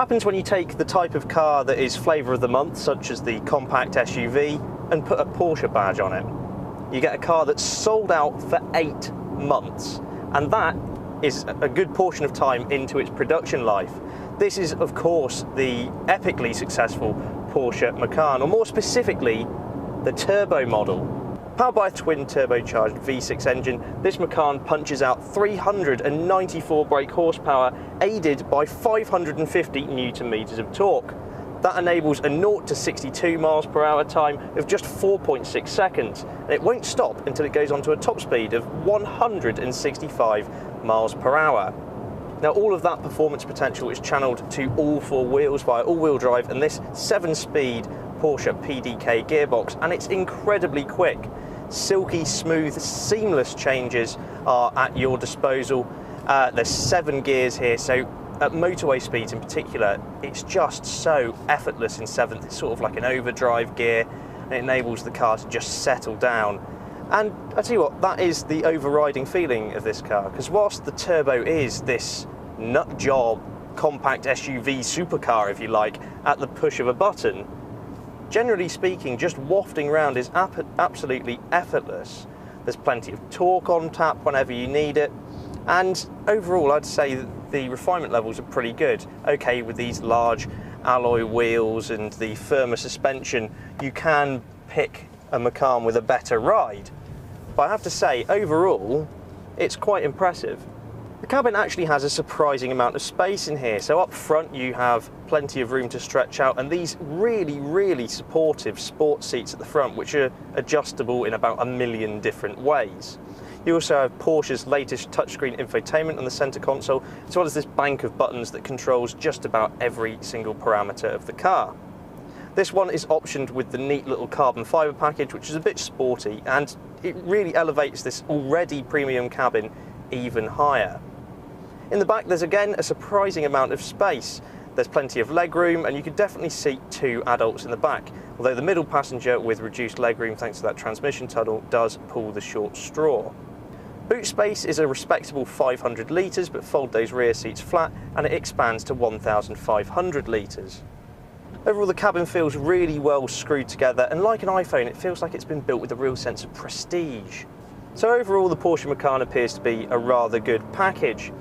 happens when you take the type of car that is flavour of the month, such as the compact SUV, and put a Porsche badge on it. You get a car that's sold out for 8 months, and that is a good portion of time into its production life. This is, of course, the epically successful Porsche Macan, or more specifically, the turbo model. Powered by a twin turbocharged V6 engine, this Macan punches out 394 brake horsepower, aided by 550 Nm of torque. That enables a 0 to 62 miles per hour time of just 4.6 seconds, and it won't stop until it goes onto a top speed of 165 miles per hour. Now, all of that performance potential is channeled to all 4 wheels via all-wheel drive and this 7-speed Porsche PDK gearbox, and it's incredibly quick. Silky smooth, seamless changes are at your disposal. There's 7 gears here, so at motorway speeds in particular, it's just so effortless in 7th. It's sort of like an overdrive gear, and it enables the car to just settle down. And I tell you what, that is the overriding feeling of this car, because whilst the Turbo is this nut job compact SUV supercar, if you like, at the push of a button, generally speaking, just wafting around is absolutely effortless. There's plenty of torque on tap whenever you need it, and overall I'd say that the refinement levels are pretty good. Okay, with these large alloy wheels and the firmer suspension, you can pick a Macan with a better ride. But I have to say, overall, it's quite impressive. The cabin actually has a surprising amount of space in here. So up front you have plenty of room to stretch out, and these really supportive sports seats at the front, which are adjustable in about 1 million different ways. You also have Porsche's latest touchscreen infotainment on the centre console, as well as this bank of buttons that controls just about every single parameter of the car. This one is optioned with the neat little carbon fibre package, which is a bit sporty, and it really elevates this already premium cabin even higher. In the back there's again a surprising amount of space. There's plenty of legroom, and you could definitely seat 2 adults in the back, although the middle passenger with reduced legroom thanks to that transmission tunnel does pull the short straw. Boot space is a respectable 500 litres, but fold those rear seats flat and it expands to 1,500 litres. Overall, the cabin feels really well screwed together, and like an iPhone, it feels like it's been built with a real sense of prestige. So overall, the Porsche Macan appears to be a rather good package.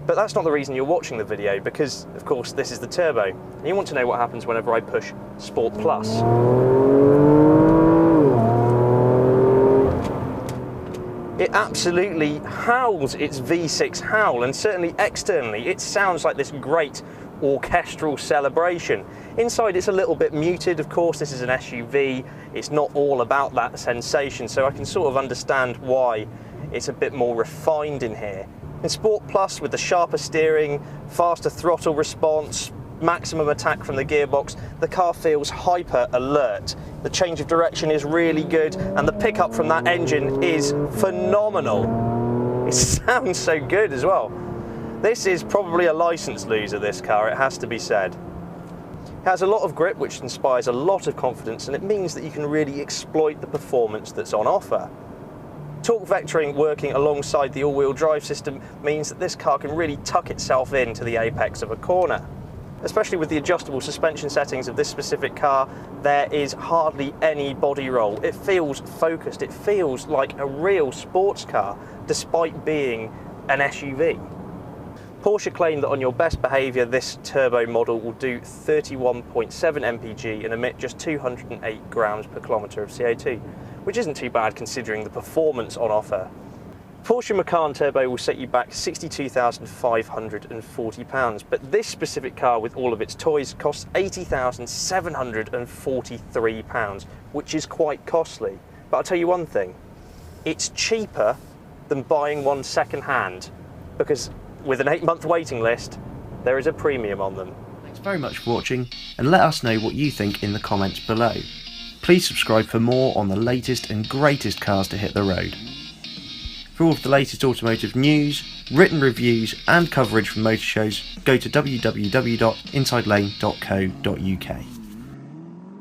But that's not the reason you're watching the video, because of course this is the Turbo, and you want to know what happens whenever I push Sport Plus. It absolutely howls its V6 howl, and certainly externally it sounds like this great orchestral celebration. Inside it's a little bit muted, of course this is an SUV, it's not all about that sensation, so I can sort of understand why it's a bit more refined in here. In Sport Plus, with the sharper steering, faster throttle response, maximum attack from the gearbox, the car feels hyper alert. The change of direction is really good, and the pickup from that engine is phenomenal. It sounds so good as well. This is probably a license loser, this car, it has to be said. It has a lot of grip, which inspires a lot of confidence, and it means that you can really exploit the performance that's on offer. Torque vectoring working alongside the all-wheel drive system means that this car can really tuck itself into the apex of a corner. Especially with the adjustable suspension settings of this specific car, there is hardly any body roll. It feels focused, it feels like a real sports car, despite being an SUV. Porsche claim that on your best behaviour, this turbo model will do 31.7 mpg and emit just 208 grams per kilometre of CO2, which isn't too bad considering the performance on offer. Porsche Macan Turbo will set you back £62,540, but this specific car with all of its toys costs £80,743, which is quite costly. But I'll tell you one thing, it's cheaper than buying one second hand, because with an 8-month waiting list, there is a premium on them. Thanks very much for watching, and let us know what you think in the comments below. Please subscribe for more on the latest and greatest cars to hit the road. For all of the latest automotive news, written reviews and coverage from motor shows, go to www.insidelane.co.uk.